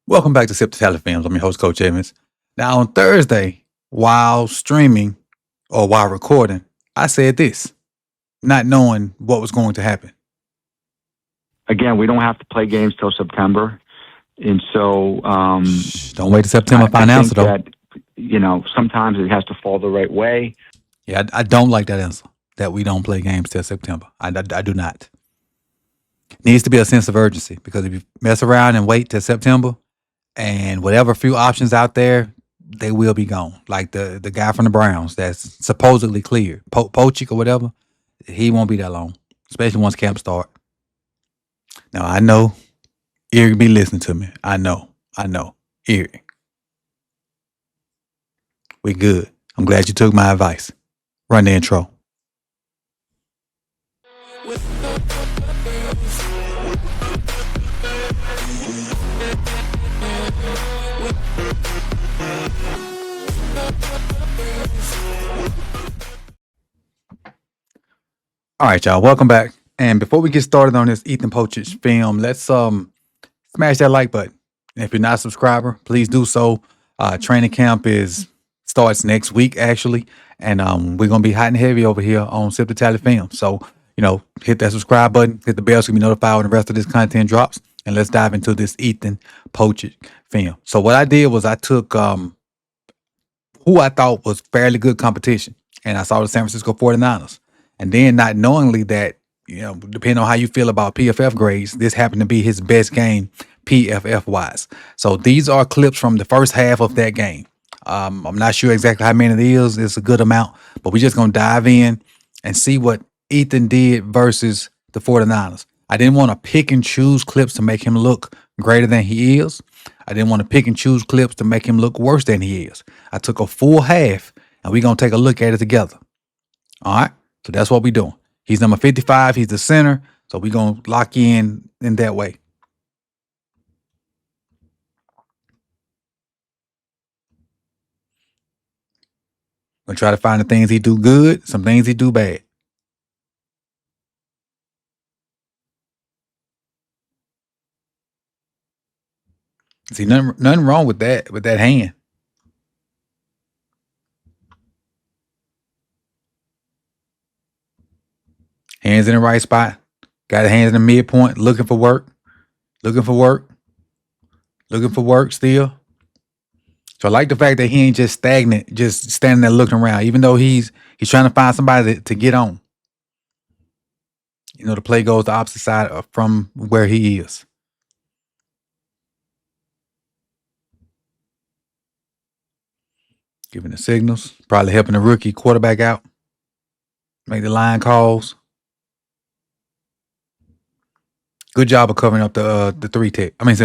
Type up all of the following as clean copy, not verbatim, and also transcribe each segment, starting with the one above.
Welcome back to Sip the Talent Films. I'm your host, Coach Evans. Now, on Thursday, while streaming or while recording, I said this, not knowing what was going to happen. Again, we don't have to play games till September, and so Don't wait till September to find I an think answer, though. that sometimes it has to fall the right way. Yeah, I don't like that answer, that we don't play games till September. I do not. Needs to be a sense of urgency, because if you mess around and wait till September and whatever few options out there, they will be gone. Like the guy from the Browns that's supposedly cleared, Pocic or whatever, he won't be that long, especially once camp start. Now, I know Erie be listening to me. I know. Erie, we good. I'm glad you took my advice. Run the intro. All right, y'all. Welcome back. And before we get started on this Ethan Pocic film, let's smash that like button. And if you're not a subscriber, please do so. Training camp starts next week, actually, and we're gonna be hot and heavy over here on Sip the Tally Film. So hit that subscribe button, hit the bell so you can be notified when the rest of this content drops, and let's dive into this Ethan Pocic film. So what I did was I took who I thought was fairly good competition, and I saw the San Francisco 49ers. And then not knowingly that, depending on how you feel about PFF grades, this happened to be his best game PFF wise. So these are clips from the first half of that game. I'm not sure exactly how many it is. It's a good amount, but we're just going to dive in and see what Ethan did versus the 49ers. I didn't want to pick and choose clips to make him look greater than he is. I didn't want to pick and choose clips to make him look worse than he is. I took a full half, and we're going to take a look at it together. All right? So that's what we're doing. He's number 55. He's the center. So we're going to lock in that way. We're going to try to find the things he do good, some things he do bad. See, nothing wrong with that hand. Hands in the right spot. Got his hands in the midpoint, looking for work. Looking for work still. So I like the fact that he ain't just stagnant, just standing there looking around, even though he's trying to find somebody to get on. The play goes the opposite side from where he is. Giving the signals, probably helping the rookie quarterback out, make the line calls. Good job of covering up the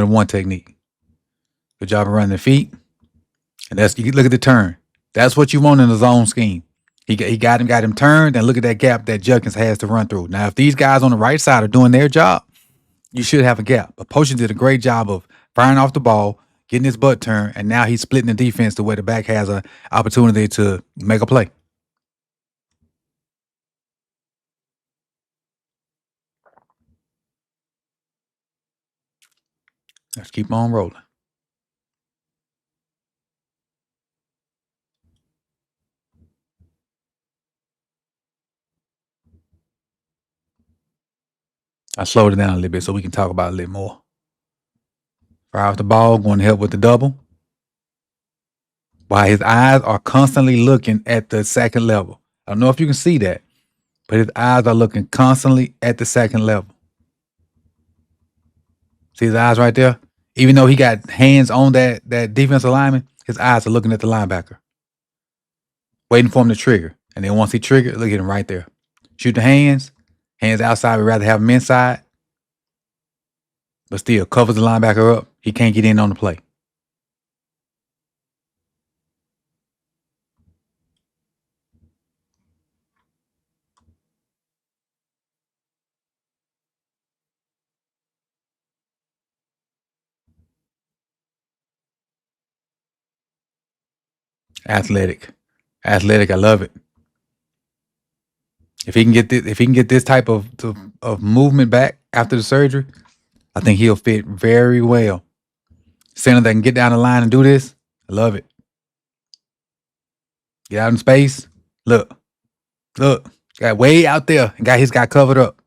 one technique. Good job of running the feet. And you look at the turn. That's what you want in the zone scheme. He got him turned, and look at that gap that Judkins has to run through. Now, if these guys on the right side are doing their job, you should have a gap. But Pocic did a great job of firing off the ball, getting his butt turned, and now he's splitting the defense to where the back has an opportunity to make a play. Let's keep on rolling. I slowed it down a little bit so we can talk about it a little more. Fire off the ball, going to help with the double. While his eyes are constantly looking at the second level. I don't know if you can see that, but his eyes are looking constantly at the second level. See his eyes right there? Even though he got hands on that defensive lineman, his eyes are looking at the linebacker, waiting for him to trigger. And then once he triggered, look at him right there. Shoot the hands outside. We'd rather have him inside, but still covers the linebacker up. He can't get in on the play. Athletic. I love it. If he can get this type of movement back after the surgery, I think he'll fit very well. Center that can get down the line and do this. I love it. Get out in space. Look. Got way out there and got his guy covered up.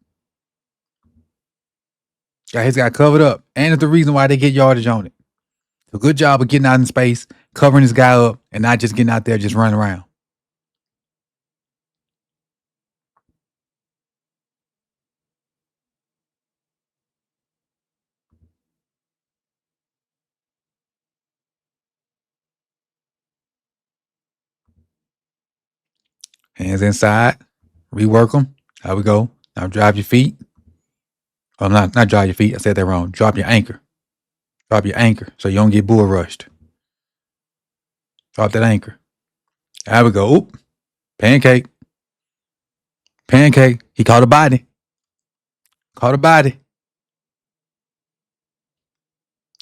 Got his guy covered up. And it's the reason why they get yardage on it. So good job of getting out in space, covering his guy up, and not just getting out there just running around. Hands inside. Rework them. There we go. Now drive your feet. Oh, not drive your feet. I said that wrong. Drop your anchor. Drop your anchor so you don't get bull rushed. Drop that anchor. There we go. Oop. Pancake. He caught a body.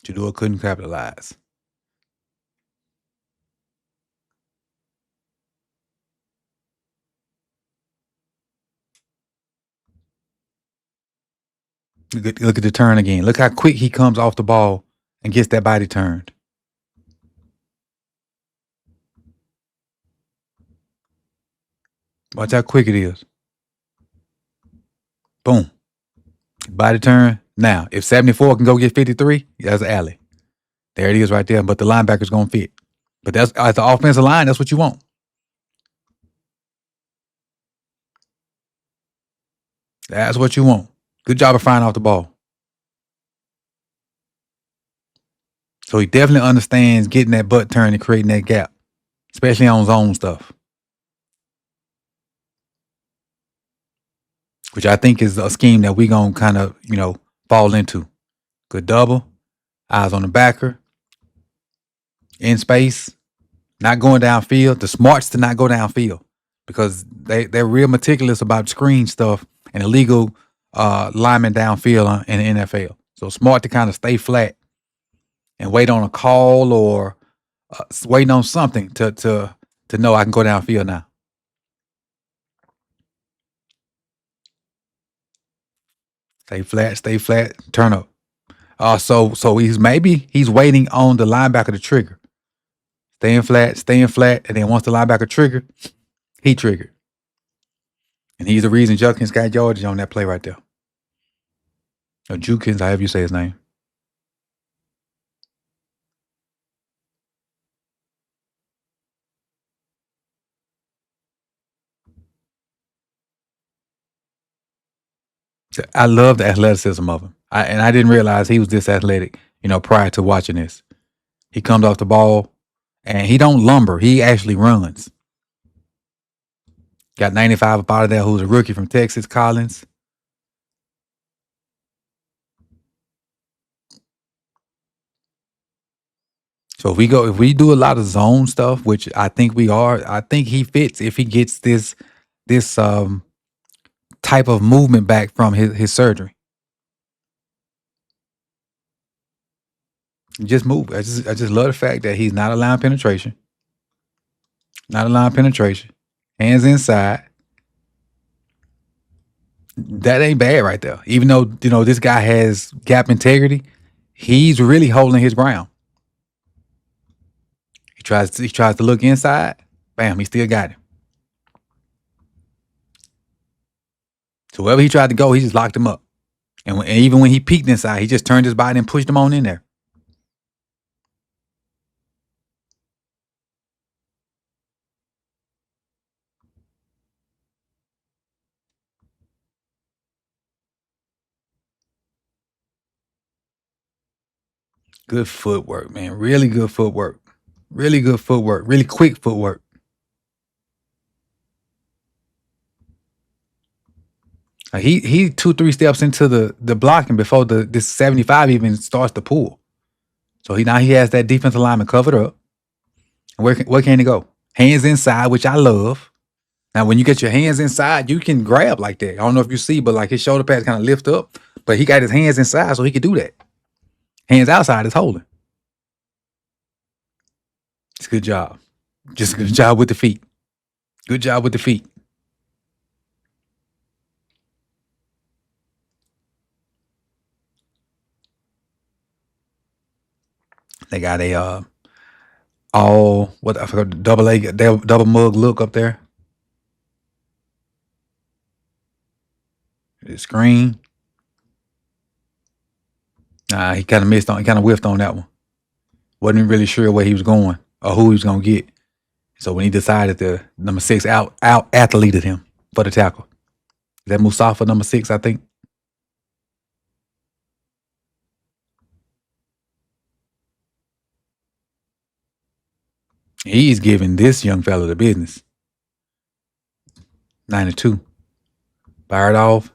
Jadua couldn't capitalize. Look at the turn again. Look how quick he comes off the ball and gets that body turned. Watch how quick it is. Boom. Body turn. Now, if 74 can go get 53, that's an alley. There it is right there. But the linebacker's going to fit. But that's at the offensive line. That's what you want. That's what you want. Good job of finding off the ball. So he definitely understands getting that butt turn and creating that gap, especially on zone stuff, which I think is a scheme that we're going to kind of, fall into. Good double, eyes on the backer, in space, not going downfield. The smarts to not go downfield because they're real meticulous about screen stuff and illegal linemen downfield in the NFL. So smart to kind of stay flat and wait on a call or waiting on something to know I can go downfield now. Stay flat, turn up. So he's waiting on the linebacker to trigger. Staying flat, and then once the linebacker trigger, he triggered. And he's the reason Judkins got yardage on that play right there. Or Jukins, however you say his name. I love the athleticism of him. I didn't realize he was this athletic, prior to watching this. He comes off the ball and he don't lumber. He actually runs. Got 95 up out of there, who's a rookie from Texas, Collins. So if we do a lot of zone stuff, which I think we are, I think he fits if he gets this type of movement back from his surgery. Just move. I just love the fact that he's not allowing penetration. Hands inside. That ain't bad right there. Even though, this guy has gap integrity, he's really holding his ground. He tries to look inside. Bam, he still got him. So wherever he tried to go, he just locked him up. And even when he peeked inside, he just turned his body and pushed him on in there. Good footwork, man. Really good footwork. Really good footwork. Really quick footwork. He 2-3 steps into the blocking before this 75 even starts to pull. So he has that defensive lineman covered up. Where can he go? Hands inside, which I love. Now, when you get your hands inside, you can grab like that. I don't know if you see, but like his shoulder pads kind of lift up. But he got his hands inside, so he could do that. Hands outside is holding. It's a good job. Just a good job with the feet. Good job with the feet. They got a all what I forgot the double mug look up there. The screen. Nah, he kind of missed on. He kind of whiffed on that one. Wasn't really sure where he was going or who he was gonna get. So when he decided to number 6 out athleted him for the tackle. Is that Musafa number 6? I think. He's giving this young fella the business. 92. Fired off.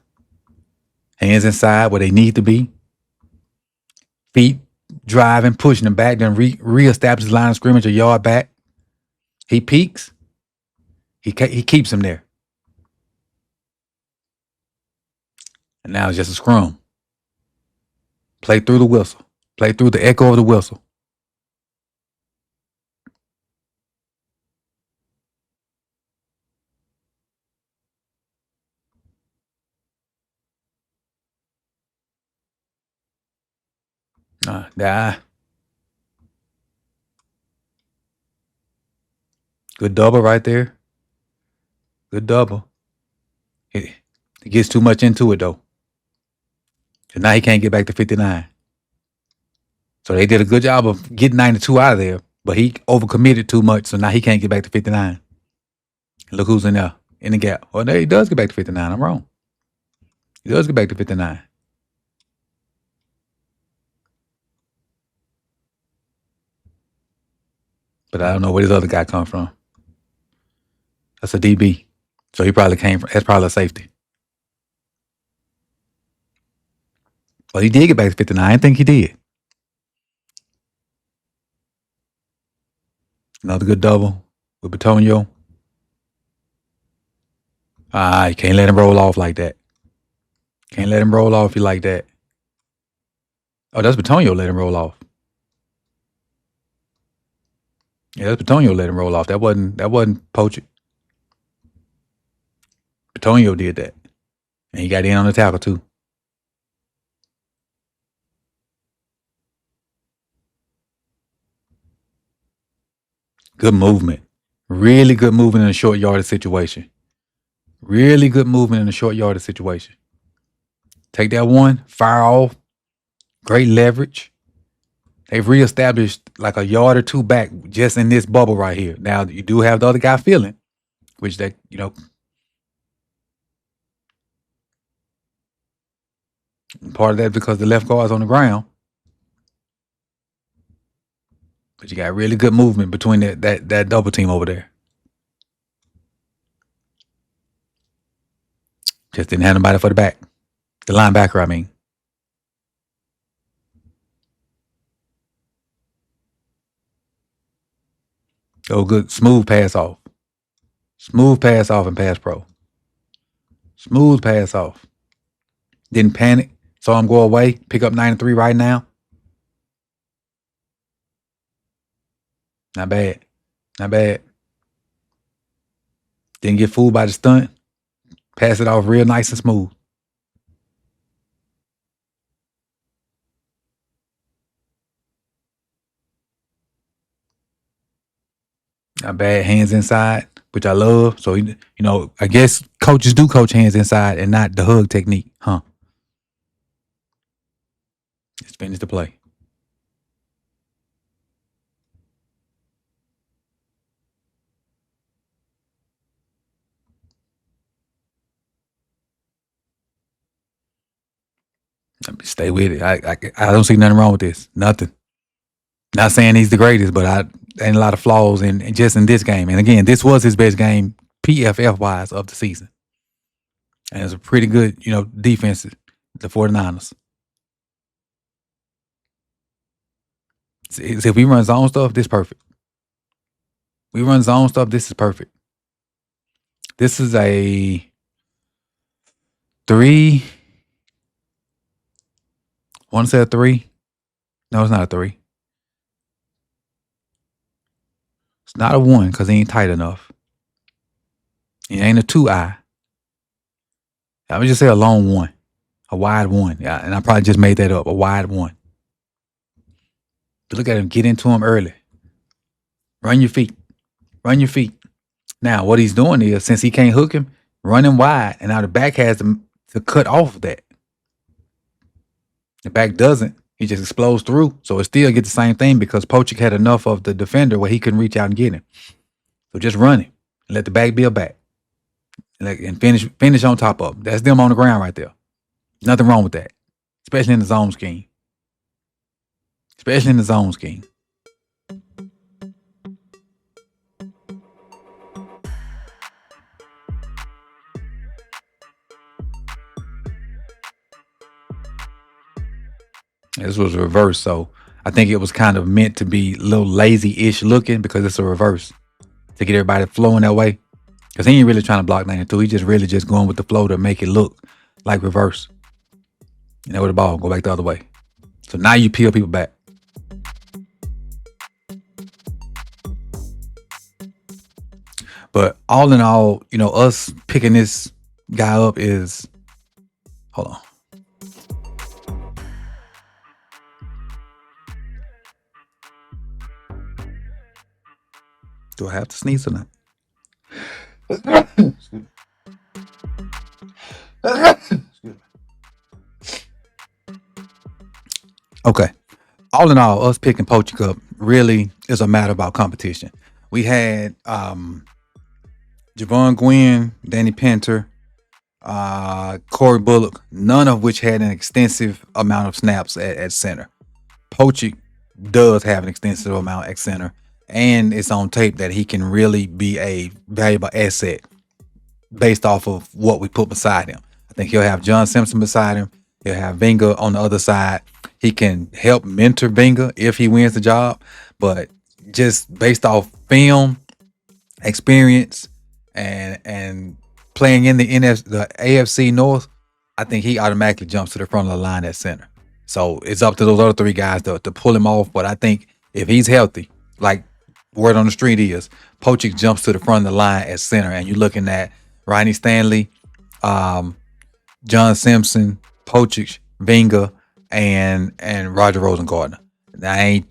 Hands inside where they need to be. Feet driving, pushing them back, then reestablishes line of scrimmage a yard back. He peaks. He keeps him there. And now it's just a scrum. Play through the whistle. Play through the echo of the whistle. Good double right there. Good double. He gets too much into it though. So now he can't get back to 59. So they did a good job of getting 92 out of there, but he overcommitted too much, so now he can't get back to 59. Look who's in there, in the gap. Well, there he does get back to 59. I'm wrong. He does get back to 59. But I don't know where this other guy come from. That's a DB. So he probably came from, that's probably a safety. Well, he did get back to 59. I think he did. Another good double with Batonio. You can't let him roll off like that. Can't let him roll off if you like that. Oh, that's Batonio let him roll off. Yeah, that's Batonio let him roll off. That wasn't Pocic. Batonio did that. And he got in on the tackle too. Good movement. Really good movement in a short yardage situation. Really good movement in a short yardage situation. Take that one, fire off. Great leverage. They've reestablished like a yard or two back just in this bubble right here. Now, you do have the other guy feeling, which that, part of that because the left guard's on the ground. But you got really good movement between that double team over there. Just didn't have nobody for the back. The linebacker, I mean. Oh, good. Smooth pass off. Smooth pass off and pass pro. Smooth pass off. Didn't panic. Saw him go away. Pick up 93 right now. Not bad. Not bad. Didn't get fooled by the stunt. Pass it off real nice and smooth. Not bad. Hands inside, which I love. So, I guess coaches do coach hands inside and not the hug technique, huh? Just finish the play. Stay with it. I don't see nothing wrong with this. Nothing. Not saying he's the greatest, but ain't a lot of flaws in just in this game. And again, this was his best game PFF wise of the season. And it's a pretty good, defense, the 49ers. So if we run zone stuff, this is perfect. We run zone stuff, this is perfect. This is a 3. I want to say a 3. No, it's not a 3. It's not a 1 because he ain't tight enough. It ain't a 2-eye. I would just say a long 1. A wide 1. Yeah, and I probably just made that up. A wide 1. Look at him get into him early. Run your feet. Run your feet. Now, what he's doing is, since he can't hook him, running wide, and now the back has to cut off of that. The back doesn't. He just explodes through. So it still gets the same thing because Pocic had enough of the defender where he couldn't reach out and get him. So just run him and let the back be a back. And finish on top of him. That's them on the ground right there. Nothing wrong with that. Especially in the zone scheme. Especially in the zone scheme. This was reverse, so I think it was kind of meant to be a little lazy-ish looking because it's a reverse to get everybody flowing that way. Because he ain't really trying to block 92. He just going with the flow to make it look like reverse. You know, with the ball, go back the other way. So now you peel people back. But all in all, you know, us picking this guy up is, hold on. Do I have to sneeze or not? Excuse me. Okay. All in all, us picking Pocic up really is a matter about competition. We had Javon Gwynn, Danny Pinter, Corey Bullock, none of which had an extensive amount of snaps at center. Pocic does have an extensive amount at center, and it's on tape that he can really be a valuable asset based off of what we put beside him. I think he'll have John Simpson beside him. He'll have Vinga on the other side. He can help mentor Vinga if he wins the job, but just based off film, experience, and playing in the AFC North, I think he automatically jumps to the front of the line at center. So it's up to those other three guys to pull him off. But I think if he's healthy, like word on the street is, Pocic jumps to the front of the line at center, and you're looking at Ronnie Stanley, John Simpson, Pocic, Vinga, and Roger Rosengartner. I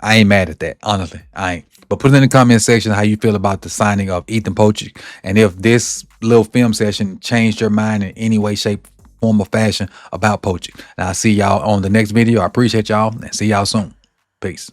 ain't mad at that, honestly. I ain't. But put it in the comment section how you feel about the signing of Ethan Pocic, and if this little film session changed your mind in any way, shape, form, or fashion about Pocic. Now, I'll see y'all on the next video. I appreciate y'all, and see y'all soon. Peace.